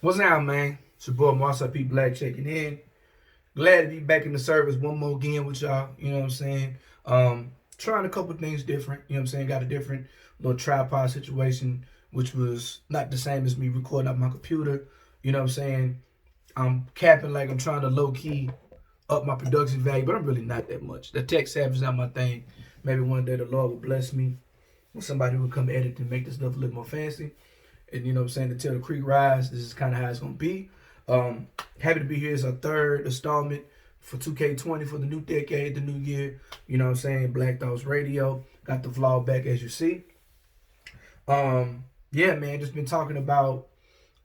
What's now, man? It's your boy Marcel P. Black checking in. Glad to be back in the service one more again with y'all. You know what I'm saying? Trying a couple things different. You know what I'm saying? Got a different little tripod situation, which was not the same as me recording off my computer. You know what I'm saying? I'm capping like I'm trying to low key up my production value, but I'm really not that much. The tech savage is not my thing. Maybe one day the Lord will bless me with somebody who will come edit and make this stuff look more fancy. And you know what I'm saying, until the creek rise, this is kind of how it's gonna be. Happy to be here. It's our third installment for 2K20 for the new decade, the new year. You know what I'm saying? Black Thoughts Radio. Got the vlog back as you see. Yeah, man, just been talking about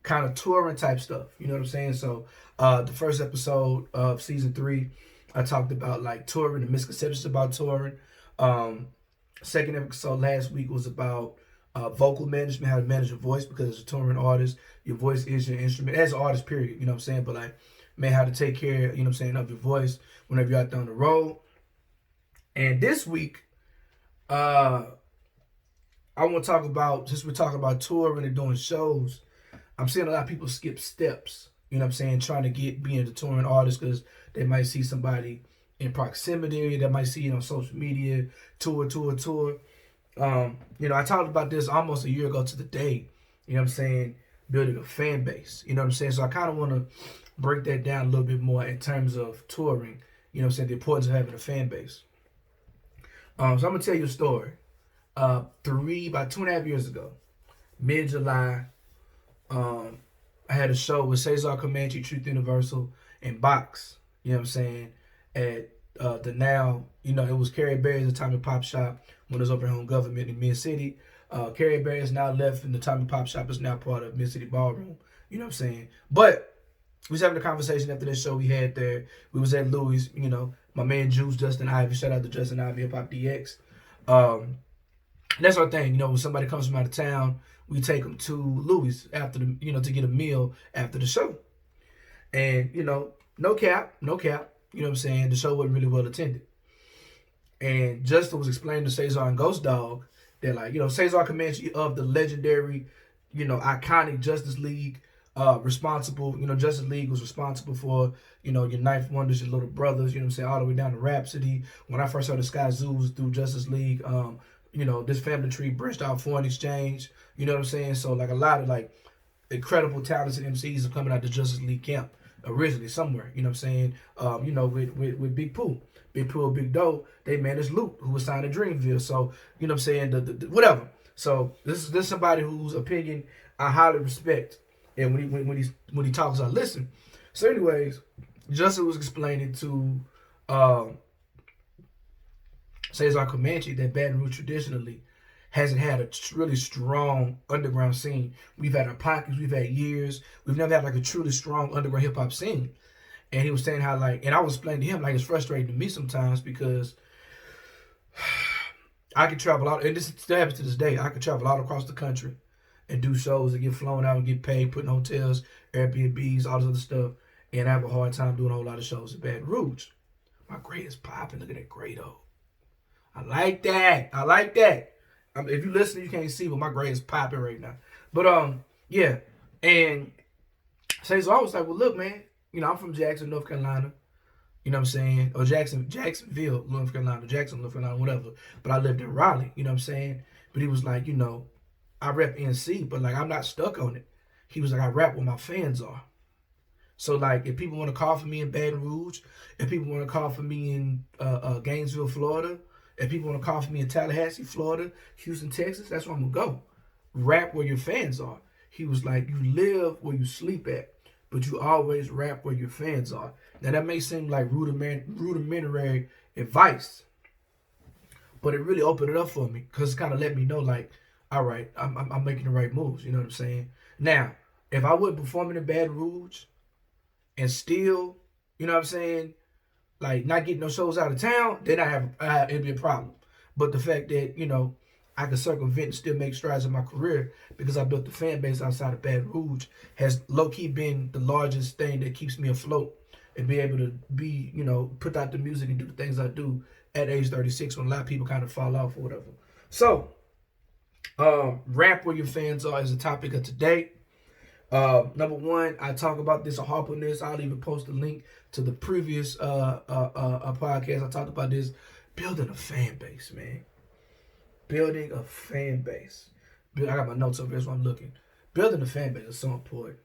kind of touring type stuff. You know what I'm saying? So the first episode of season 3, I talked about like touring, the misconceptions about touring. Second episode last week was about vocal management, how to manage your voice, because as a touring artist, your voice is your instrument. As an artist, period, you know what I'm saying? But like, man, how to take care, you know what I'm saying, of your voice whenever you're out there on the road. And this week, I want to talk about, since we're talking about touring and doing shows, I'm seeing a lot of people skip steps, you know what I'm saying, trying to be into touring artists because they might see somebody in proximity, they might see it on social media, tour. You know, I talked about this almost a year ago to the day, you know what I'm saying, building a fan base, you know what I'm saying? So I kind of want to break that down a little bit more in terms of touring, you know what I'm saying, the importance of having a fan base. So I'm going to tell you a story. About 2.5 years ago, mid-July, I had a show with Cesar Comanche, Truth Universal, and Box, you know what I'm saying, at the now, you know, it was Carrie Berry's Tommy Pop Shop when it was over home government in Mid-City. Carrie Berry is now left, and the Tommy Pop Shop is now part of Mid-City Ballroom, you know what I'm saying. But we was having a conversation after this show we had there. We was at Louis, you know, my man Juice, Justin Ivy, shout out to Justin Ivy, Hip Hop DX. That's our thing, you know, when somebody comes from out of town, we take them to Louis after the, you know, to get a meal after the show. And, you know, no cap, you know what I'm saying, the show wasn't really well attended. And Justin was explaining to Cesar and Ghost Dog that, like, you know, Cesar Comanche of the legendary, you know, iconic Justice League, responsible, you know, Justice League was responsible for, you know, your Ninth Wonders, your Little Brothers, you know what I'm saying, all the way down to Rhapsody. When I first heard the Sky Zoos through Justice League, you know, this family tree branched out Foreign Exchange, you know what I'm saying? So, like, a lot of, like, incredible talented MCs are coming out the Justice League camp originally somewhere, you know what I'm saying? You know, with Big Pooh. Big Pooh, Big Doe, they managed Luke, who was signed to Dreamville. So, you know what I'm saying? The whatever. So, this is somebody whose opinion I highly respect. And when he talks, I listen. So, anyways, Justin was explaining to Cesar Comanche that Baton Rouge traditionally hasn't had a really strong underground scene. We've had our pockets, we've had years. We've never had like a truly strong underground hip hop scene. And he was saying how, like, and I was explaining to him, like, it's frustrating to me sometimes because I could travel out, and this still happens to this day. I could travel out across the country and do shows and get flown out and get paid, put in hotels, Airbnbs, all this other stuff, and I have a hard time doing a whole lot of shows in Baton Rouge. My grade is popping. Look at that grade, though. I like that. If you listen, you can't see, but my grade is popping right now. But yeah, and so I was like, well, look, man, you know, I'm from Jackson, North Carolina. You know what I'm saying? Or Jacksonville, North Carolina, Jackson, North Carolina, whatever. But I lived in Raleigh, you know what I'm saying? But he was like, you know, I rep NC, but like I'm not stuck on it. He was like, I rap where my fans are. So like, if people want to call for me in Baton Rouge, if people want to call for me in Gainesville, Florida, if people want to call for me in Tallahassee, Florida, Houston, Texas, that's where I'm gonna go. Rap where your fans are. He was like, you live where you sleep at, but you always rap where your fans are. Now that may seem like rudimentary advice, but it really opened it up for me because it kind of let me know, like, all right, I'm making the right moves. You know what I'm saying? Now, if I wasn't performing in Baton Rouge and still, you know what I'm saying, like not getting no shows out of town, then it'd be a problem. But the fact that, you know, I can circumvent and still make strides in my career because I built the fan base outside of Baton Rouge has low-key been the largest thing that keeps me afloat and be able to be, you know, put out the music and do the things I do at age 36 when a lot of people kind of fall off or whatever. So, rap where your fans are is the topic of today. Number one, I talk about this, I harp on this. I'll even post a link to the previous podcast. I talked about this. Building a fan base, man. Building a fan base. I got my notes over here, so I'm looking. Building a fan base is so important.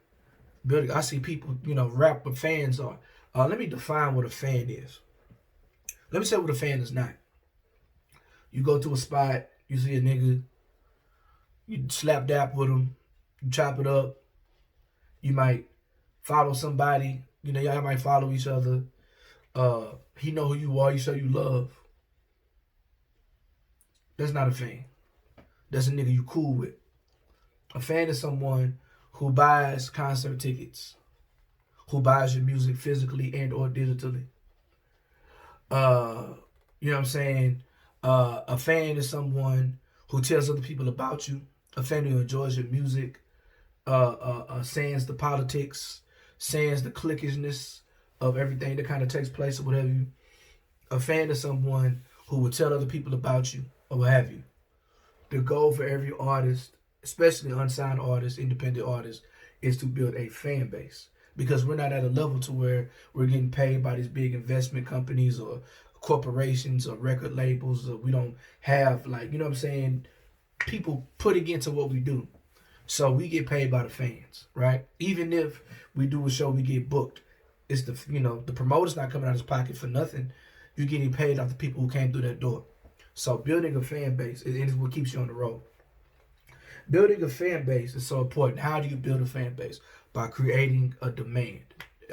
Building, I see people, rap what fans are. Let me define what a fan is. Let me say what a fan is not. You go to a spot, you see a nigga, you slap dap with him, you chop it up. You might follow somebody, y'all might follow each other. He know who you are, you show you love. That's not a fan. That's a nigga you cool with. A fan is someone who buys concert tickets, who buys your music physically and or digitally. You know what I'm saying? A fan is someone who tells other people about you. A fan who enjoys your music, sans the politics, sans the cliquishness of everything that kind of takes place or whatever. A fan is someone who will tell other people about you or what have you. The goal for every artist, especially unsigned artists, independent artists, is to build a fan base. Because we're not at a level to where we're getting paid by these big investment companies or corporations or record labels, or we don't have, like, you know what I'm saying, people putting into what we do. So we get paid by the fans, right? Even if we do a show, we get booked. It's the promoter's not coming out of his pocket for nothing. You're getting paid off the people who came through that door. So building a fan base is what keeps you on the road. Building a fan base is so important. How do you build a fan base? By creating a demand.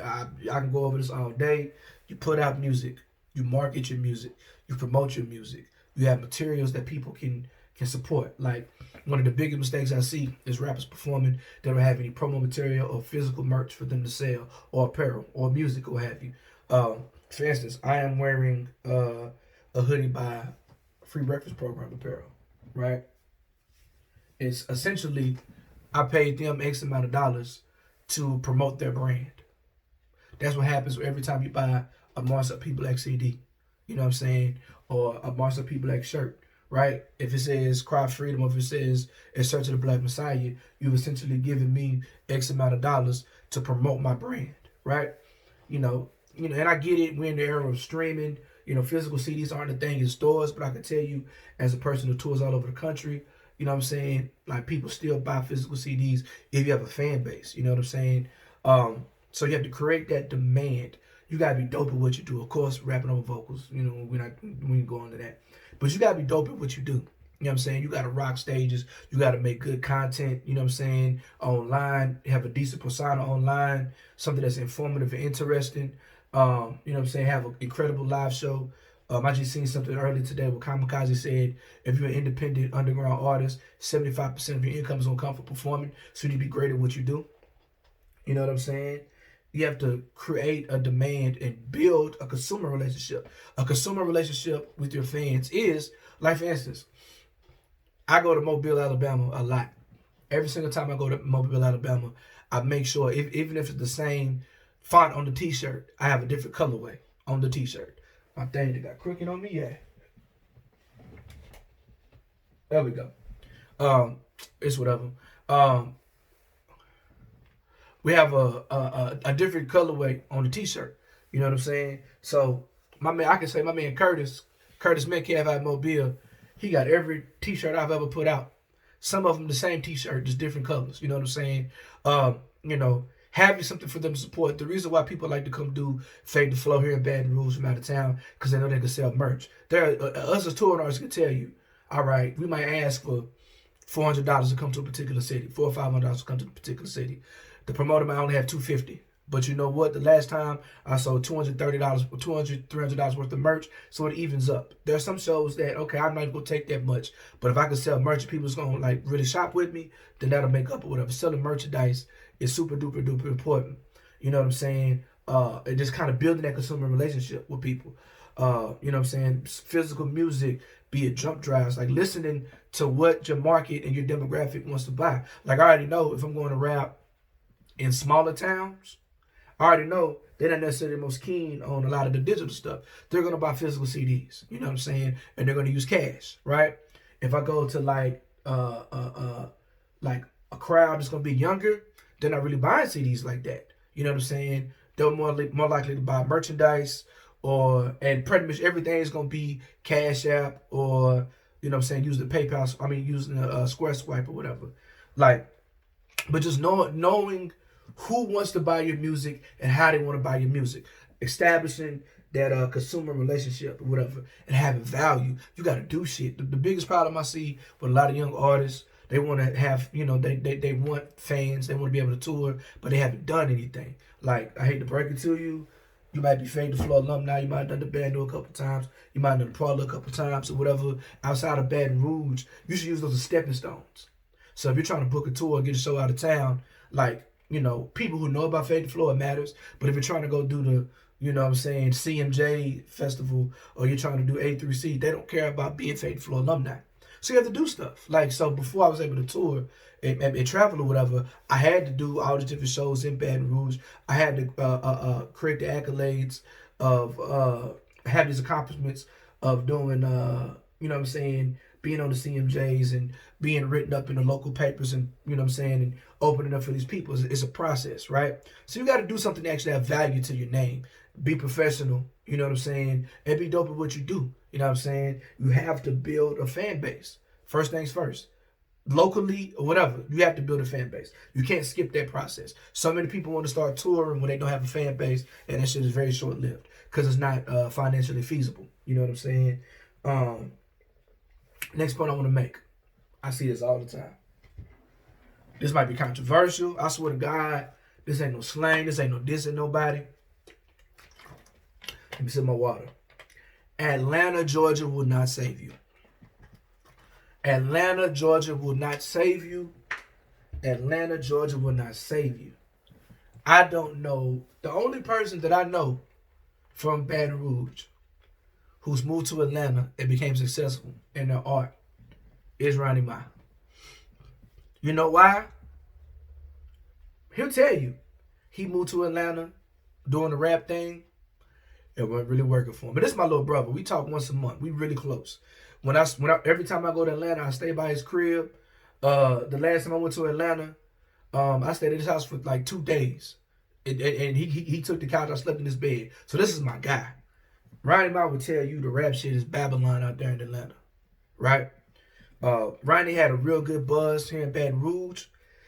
I can go over this all day. You put out music. You market your music. You promote your music. You have materials that people can support. Like, one of the biggest mistakes I see is rappers performing. They don't have any promo material or physical merch for them to sell, or apparel, or music, or what have you. For instance, I am wearing a hoodie by Free Breakfast Program apparel, right? It's essentially, I paid them X amount of dollars to promote their brand. That's what happens every time you buy a Marcel People X CD. You know what I'm saying? Or a Marcel People X shirt, right? If it says Cry Freedom, or if it says In Search of the Black Messiah, you've essentially given me X amount of dollars to promote my brand, right? And I get it. We're in the era of streaming. Physical CDs aren't a thing in stores, but I can tell you, as a person who tours all over the country, you know what I'm saying? Like, people still buy physical CDs if you have a fan base. You know what I'm saying? So you have to create that demand. You gotta be dope at what you do. Of course, rapping over vocals. We can go into that, but you gotta be dope at what you do. You know what I'm saying? You gotta rock stages. You gotta make good content. You know what I'm saying? Online, have a decent persona online, something that's informative and interesting. You know what I'm saying? Have an incredible live show. I just seen something earlier today where Kamikaze said, if you're an independent underground artist, 75% of your income is gonna come from performing. So you need to be great at what you do. You know what I'm saying? You have to create a demand and build a consumer relationship. A consumer relationship with your fans is, like, for instance, I go to Mobile, Alabama a lot. Every single time I go to Mobile, Alabama, I make sure, even if it's the same font on the t-shirt, I have a different colorway on the t-shirt. My thing that got crooked on me, yeah. There we go. It's whatever. We have a different colorway on the t-shirt. You know what I'm saying? So I can say my man Curtis Metcalf out of Mobile, he got every t-shirt I've ever put out. Some of them the same t-shirt, just different colors. You know what I'm saying? Having something for them to support. The reason why people like to come do Fade the Flow here in Baton Rouge from out of town, because they know they can sell merch. Us as touring artists can tell you, all right, we might ask for $400 to come to a particular city, $400 or $500 to come to a particular city. The promoter might only have $250. But you know what? The last time I sold $230, $300 worth of merch, so it evens up. There are some shows that, okay, I'm not going to take that much, but if I can sell merch and people's going to like really shop with me, then that'll make up or whatever. Selling merchandise is super duper duper important. You know what I'm saying? And just kind of building that consumer relationship with people. You know what I'm saying? Physical music, be it jump drives, like listening to what your market and your demographic wants to buy. Like, I already know if I'm going to rap in smaller towns, I already know they're not necessarily most keen on a lot of the digital stuff. They're going to buy physical CDs, you know what I'm saying? And they're going to use cash, right? If I go to like a crowd that's going to be younger, they're not really buying CDs like that. You know what I'm saying? They're more likely to buy merchandise, and pretty much everything is gonna be Cash App, or you know what I'm saying, using the PayPal. I mean, using a Square Swipe or whatever. Like, but just knowing who wants to buy your music and how they want to buy your music, establishing that consumer relationship or whatever, and having value. You got to do shit. The biggest problem I see with a lot of young artists, they want to have, they want fans, they want to be able to tour, but they haven't done anything. Like, I hate to break it to you, you might be Fade to Floor alumni, you might have done the band a couple times, you might have done the Parlor a couple times or whatever. Outside of Baton Rouge, you should use those as stepping stones. So if you're trying to book a tour or get a show out of town, like, people who know about Fade to Floor, it matters. But if you're trying to go do the, CMJ festival, or you're trying to do A3C, they don't care about being Fade to Floor alumni. So you have to do stuff. Like, so before I was able to tour and travel or whatever, I had to do all the different shows in Baton Rouge. I had to create the accolades of, have these accomplishments of doing, being on the CMJs and being written up in the local papers, and and opening up for these people. It's a process, right? So you got to do something to actually have value to your name. Be professional, and be dope at what you do. You have to build a fan base. First things first. Locally or whatever, you have to build a fan base. You can't skip that process. So many people want to start touring when they don't have a fan base, and that shit is very short-lived because it's not financially feasible. You know what I'm saying? Next point I want to make. I see this all the time. This might be controversial. I swear to God, this ain't no slang. This ain't no dissing nobody. Let me sip my water. Atlanta, Georgia will not save you. Atlanta, Georgia will not save you. Atlanta, Georgia will not save you. I don't know. The only person that I know from Baton Rouge who's moved to Atlanta and became successful in their art is Ronnie Ma. You know why? He'll tell you. He moved to Atlanta doing the rap thing. It wasn't really working for him. But this is my little brother. We talk once a month. We really close. Every time I go to Atlanta, I stay by his crib. The last time I went to Atlanta, I stayed at his house for like 2 days. And he took the couch. I slept in his bed. So this is my guy. Ronnie Ma would tell you the rap shit is Babylon out there in Atlanta. Right? Ronnie had a real good buzz here in Baton Rouge.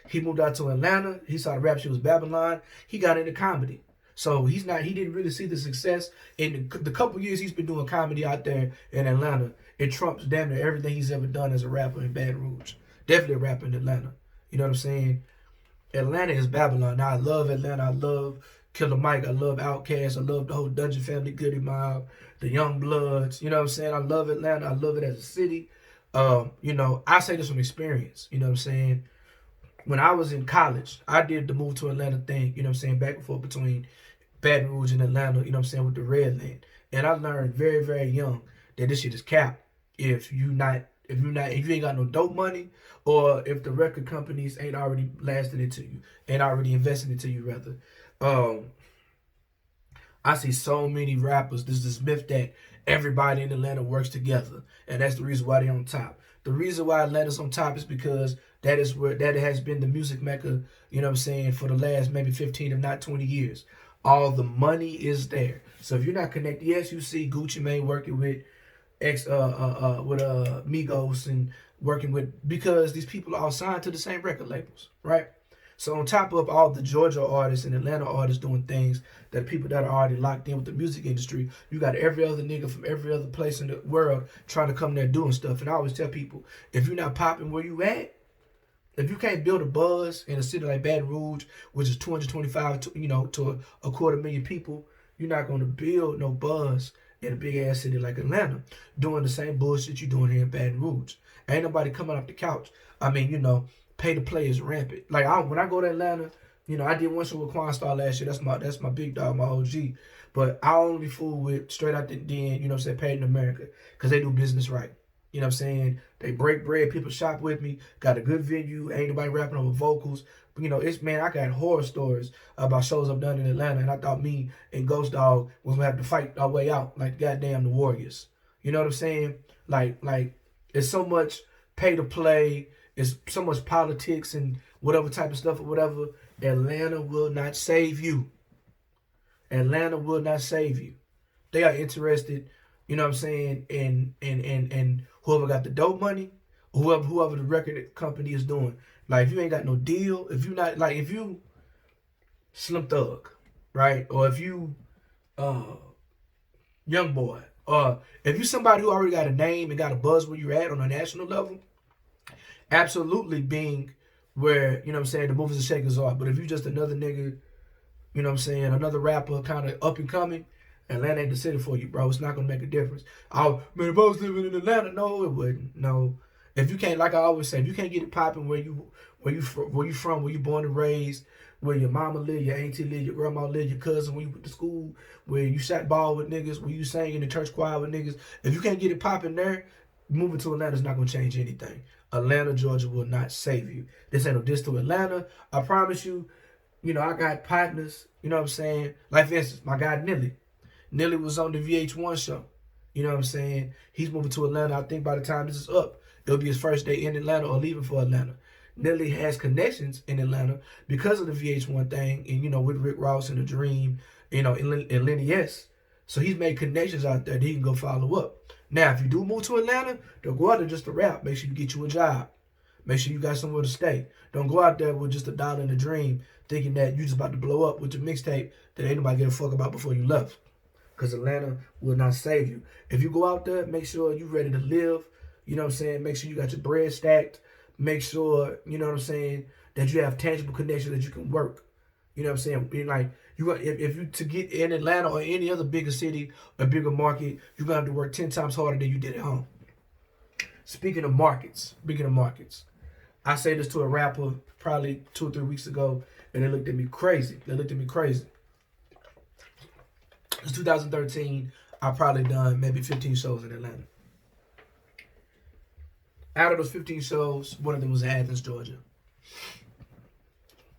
He moved out to Atlanta. He saw the rap shit was Babylon. He got into comedy. So he didn't really see the success in the couple years he's been doing comedy out there in Atlanta. It trumps damn near everything he's ever done as a rapper in Baton Rouge. Definitely a rapper in Atlanta. You know what I'm saying? Atlanta is Babylon. Now, I love Atlanta. I love Killer Mike. I love Outkast. I love the whole Dungeon Family, Goody Mob, the Young Bloods. You know what I'm saying? I love Atlanta. I love it as a city. I say this from experience. You know what I'm saying? When I was in college, I did the move to Atlanta thing, back and forth between Baton Rouge and Atlanta, with the red lane. And I learned very, very young that this shit is cap. If you ain't got no dope money, or if the record companies ain't already lasted it to you, ain't already invested into you rather. I see so many rappers. There's this myth that everybody in Atlanta works together, and that's the reason why they're on top. The reason why Atlanta's on top is because that has been the music mecca, for the last maybe 15 if not 20 years. All the money is there. So if you're not connected, yes, you see Gucci Mane working with Migos and working with, because these people are all signed to the same record labels, right? So on top of all the Georgia artists and Atlanta artists doing things that people that are already locked in with the music industry, you got every other nigga from every other place in the world trying to come there doing stuff. And I always tell people, if you're not popping where you at, if you can't build a buzz in a city like Baton Rouge, which is 225 to a 250,000 people, you're not going to build no buzz in a big ass city like Atlanta doing the same bullshit you're doing here in Baton Rouge. Ain't nobody coming off the couch. I mean, pay to play is rampant. Like when I go to Atlanta, I did one show with Quan Star last year. That's my big dog, my OG. But I only fool with straight out the den, paid in America, because they do business right. You know what I'm saying? They break bread. People shop with me. Got a good venue. Ain't nobody rapping over vocals. But, I got horror stories about shows I've done in Atlanta, and I thought me and Ghost Dog was gonna have to fight our way out, like goddamn the Warriors. You know what I'm saying? Like it's so much pay to play. It's so much politics and whatever type of stuff or whatever. Atlanta will not save you. Atlanta will not save you. They are interested, you know what I'm saying, in whoever got the dope money, or whoever the record company is doing. Like if you ain't got no deal, if you not like if you Slim Thug, right? Or if you uh young boy, or if you somebody who already got a name and got a buzz where you're at on a national level, absolutely being where, you know what I'm saying, the movers and shakers are. But if you just another nigga, you know what I'm saying, another rapper kind of up and coming, Atlanta ain't the city for you, bro. It's not gonna make a difference. Oh man, if I was living in Atlanta, no, it wouldn't. No, if you can't, like I always say, if you can't get it popping where you from, where you born and raised, where your mama live, your auntie live, your grandma live, your cousin, when you went to school, where you shot ball with niggas, where you sang in the church choir with niggas. If you can't get it popping there, moving to Atlanta is not gonna change anything. Atlanta, Georgia will not save you. This ain't no diss to Atlanta. I promise you. You know, I got partners, you know what I'm saying? Like, for instance, my guy Nilly. Nilly was on the VH1 show. You know what I'm saying? He's moving to Atlanta. I think by the time this is up, it'll be his first day in Atlanta or leaving for Atlanta. Nilly has connections in Atlanta because of the VH1 thing and, you know, with Rick Ross and The Dream, you know, and Lenny S. So he's made connections out there that he can go follow up. Now, if you do move to Atlanta, don't go out there just to rap. Make sure you get you a job. Make sure you got somewhere to stay. Don't go out there with just $1 in a dream thinking that you just about to blow up with your mixtape that ain't nobody give a fuck about before you left. Because Atlanta will not save you. If you go out there, make sure you ready to live. You know what I'm saying? Make sure you got your bread stacked. Make sure, you know what I'm saying, that you have tangible connections that you can work. You know what I'm saying? Like if you to get in Atlanta or any other bigger city or bigger market, you're gonna have to work 10 times harder than you did at home. Speaking of markets, I said this to a rapper probably 2 or 3 weeks ago, and they looked at me crazy. It's 2013. I've probably done maybe 15 shows in Atlanta. Out of those 15 shows, one of them was in Athens, Georgia.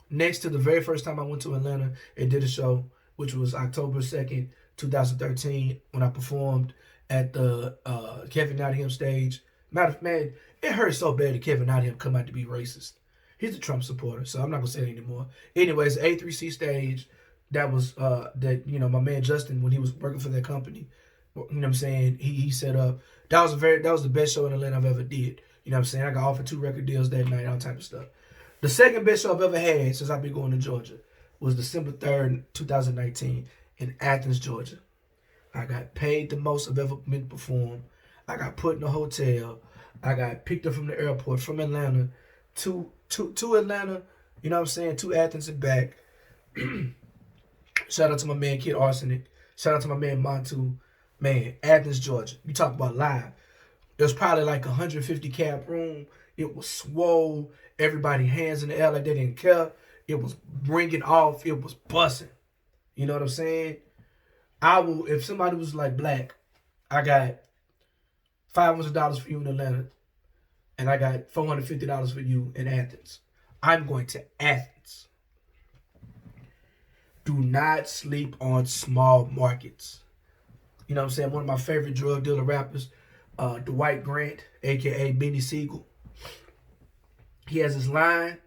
Next to the very first time I went to Atlanta and did a show, which was October 2nd, 2013, when I performed at the Kevin Nottingham stage. Man, it hurt so bad that Kevin Nottingham come out to be racist. He's a Trump supporter, so I'm not gonna say it anymore. Anyways, A3C stage, that was that, you know, my man Justin, when he was working for that company, you know what I'm saying, he set up. That was the best show in Atlanta I've ever did. You know what I'm saying? I got offered 2 record deals that night, all type of stuff. The second best show I've ever had since I've been going to Georgia was December 3rd, 2019 in Athens, Georgia. I got paid the most I've ever been to perform. I got put in a hotel. I got picked up from the airport from Atlanta to Atlanta, you know what I'm saying, to Athens and back. Shout out to my man Kid Arsenic. Shout out to my man Montu. Man, Athens, Georgia. You talk about live. It was probably like 150 cap room. It was swole. Everybody hands in the air like they didn't care. It was ringing off. It was busting. You know what I'm saying? If somebody was like black, I got $500 for you in Atlanta, and I got $450 for you in Athens. I'm going to Athens. Do not sleep on small markets. You know what I'm saying? One of my favorite drug dealer rappers, Dwight Grant, a.k.a. Benny Siegel. He has this line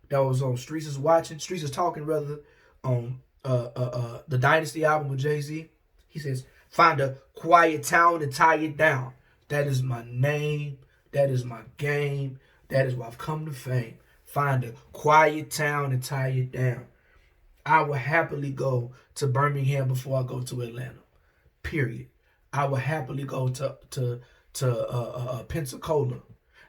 that was on Streets is Talking, rather, on the Dynasty album with Jay-Z. He says, find a quiet town and tie it down. That is my name. That is my game. That is where I've come to fame. Find a quiet town and tie it down. I will happily go to Birmingham before I go to Atlanta. Period. I will happily go to Pensacola.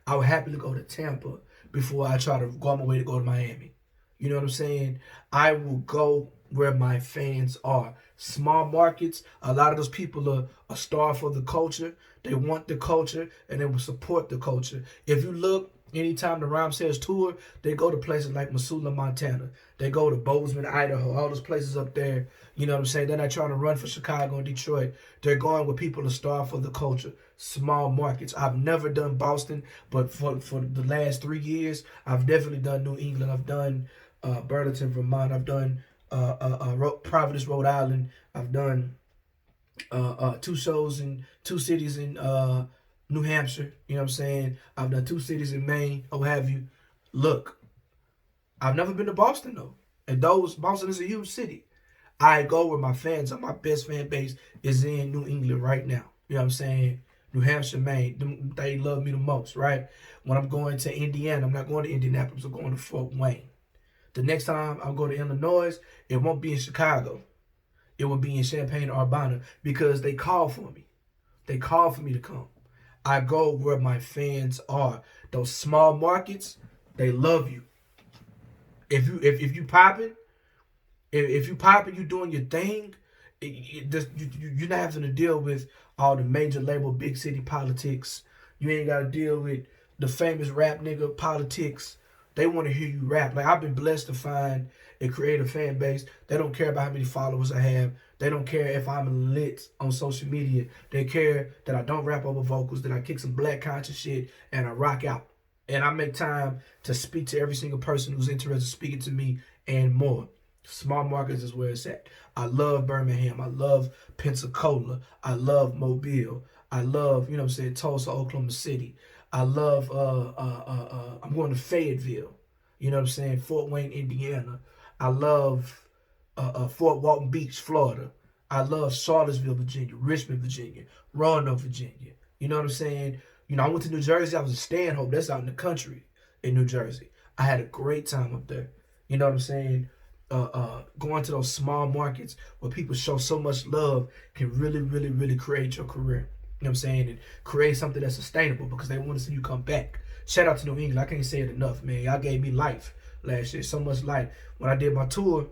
I will happily go to Tampa before I try to go on my way to go to Miami. You know what I'm saying? I will go where my fans are. Small markets, a lot of those people are starved for the culture. They want the culture, and they will support the culture. If you look, anytime the Rhyme Says tour, they go to places like Missoula, Montana. They go to Bozeman, Idaho, all those places up there. You know what I'm saying? They're not trying to run for Chicago and Detroit. They're going where people are starved for the culture. Small markets. I've never done Boston, but for the last 3 years, I've definitely done New England. I've done Burlington, Vermont. I've done Providence, Rhode Island. I've done 2 shows in 2 cities in New Hampshire. You know what I'm saying? I've done 2 cities in Maine, or what have you. Look, I've never been to Boston, though. And Boston is a huge city. I go where my fans are. My best fan base is in New England right now. You know what I'm saying? New Hampshire, Maine. They love me the most, right? When I'm going to Indiana, I'm not going to Indianapolis. I'm going to Fort Wayne. The next time I go to Illinois, it won't be in Chicago. It will be in Champaign-Urbana because they call for me. They call for me to come. I go where my fans are. Those small markets, they love you. If you popping, if you popping, you doing your thing, you're not having to deal with all the major label, big city politics. You ain't got to deal with the famous rap nigga politics. They want to hear you rap. Like, I've been blessed to find a creative fan base. They don't care about how many followers I have. They don't care if I'm lit on social media. They care that I don't rap over vocals, that I kick some black conscious shit, and I rock out. And I make time to speak to every single person who's interested in speaking to me and more. Small markets is where it's at. I love Birmingham. I love Pensacola. I love Mobile. I love, Tulsa, Oklahoma City. I love, I'm going to Fayetteville. Fort Wayne, Indiana. I love Fort Walton Beach, Florida. I love Charlottesville, Virginia, Richmond, Virginia, Roanoke, Virginia. You know what I'm saying? I went to New Jersey. I was in Stanhope. That's out in the country in New Jersey. I had a great time up there. You know what I'm saying? Going to those small markets where people show so much love can really, really, really create your career. You know what I'm saying? And create something that's sustainable because they want to see you come back. Shout out to New England. I can't say it enough, man. Y'all gave me life last year. So much life. When I did my tour,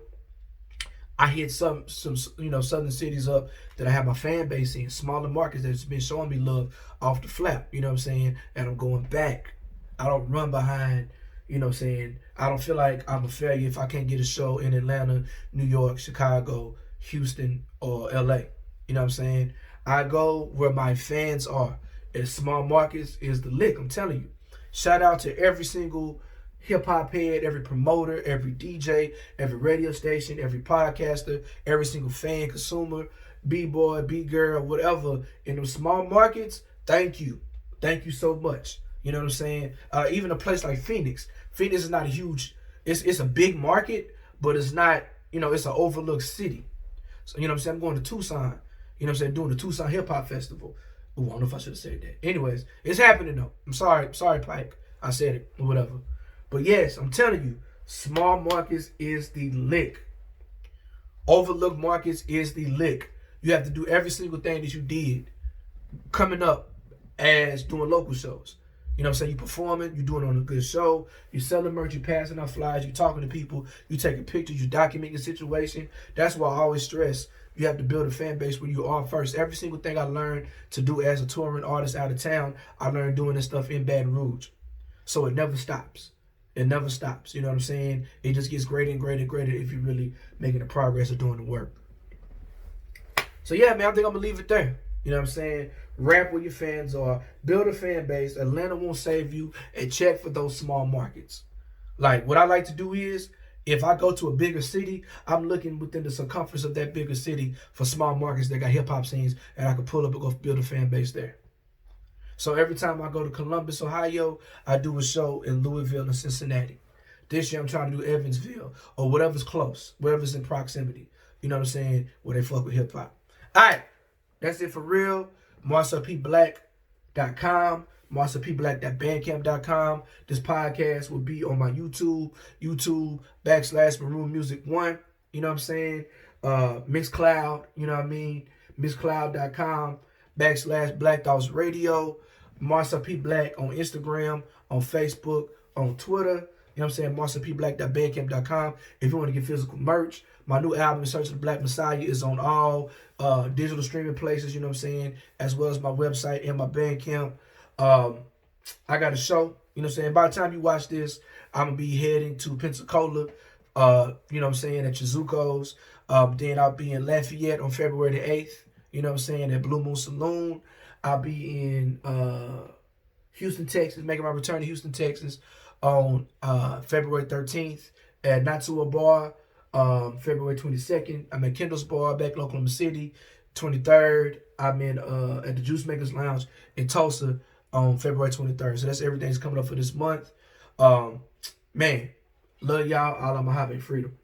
I hit some southern cities up that I have my fan base in, smaller markets that's been showing me love off the flap, you know what I'm saying? And I'm going back. I don't run behind, you know what I'm saying? I don't feel like I'm a failure if I can't get a show in Atlanta, New York, Chicago, Houston, or LA. You know what I'm saying? I go where my fans are. And small markets is the lick, I'm telling you. Shout out to every single hip-hop head, every promoter, every DJ, every radio station, every podcaster, every single fan, consumer, B-boy, B-girl, whatever. In those small markets, thank you. Thank you so much. You know what I'm saying? Even a place like Phoenix. Phoenix is not a huge, it's a big market, but it's not, it's an overlooked city. So, you know what I'm saying? I'm going to Tucson. You know what I'm saying? Doing the Tucson Hip Hop Festival. Ooh, I don't know if I should have said that. Anyways, it's happening though. I'm sorry, Pike. I said it or whatever. But yes, I'm telling you, small markets is the lick. Overlooked markets is the lick. You have to do every single thing that you did coming up as doing local shows. You know what I'm saying? You performing, you doing it on a good show, you selling merch, you passing out flyers, you talking to people, you taking pictures, you documenting the situation. That's why I always stress you have to build a fan base where you are first. Every single thing I learned to do as a touring artist out of town, I learned doing this stuff in Baton Rouge. So it never stops. It never stops. You know what I'm saying? It just gets greater and greater and greater if you're really making the progress of doing the work. So yeah, man, I think I'm going to leave it there. You know what I'm saying? Rap where your fans are. Build a fan base. Atlanta won't save you. And check for those small markets. Like, what I like to do is, if I go to a bigger city, I'm looking within the circumference of that bigger city for small markets that got hip-hop scenes, and I can pull up and go build a fan base there. So every time I go to Columbus, Ohio, I do a show in Louisville and Cincinnati. This year I'm trying to do Evansville or whatever's close, whatever's in proximity. You know what I'm saying? Where they fuck with hip-hop. All right. That's it for real. MarcelPBlack.com. MarcelPBlack.bandcamp.com. This podcast will be on my YouTube.com/Maroon Music 1. You know what I'm saying? Mixcloud, you know what I mean? Mixcloud.com/Black Thoughts Radio. Marcel P. Black on Instagram, on Facebook, on Twitter. You know what I'm saying? MarcelPBlack.bandcamp.com. If you want to get physical merch, my new album, In Search of the Black Messiah, is on all digital streaming places, you know what I'm saying? As well as my website and my Bandcamp. I got a show, you know what I'm saying? By the time you watch this, I'm going to be heading to Pensacola, you know what I'm saying, at Chizuko's. Then I'll be in Lafayette on February the 8th, you know what I'm saying, at Blue Moon Saloon. I'll be in Houston, Texas, making my return to Houston, Texas on February 13th at Natua Bar. February 22nd, I'm at Kendall's Bar back in Oklahoma City. 23rd, I'm in at the Juice Makers Lounge in Tulsa on February 23rd. So that's everything that's coming up for this month. Man, love y'all. All I'm a freedom.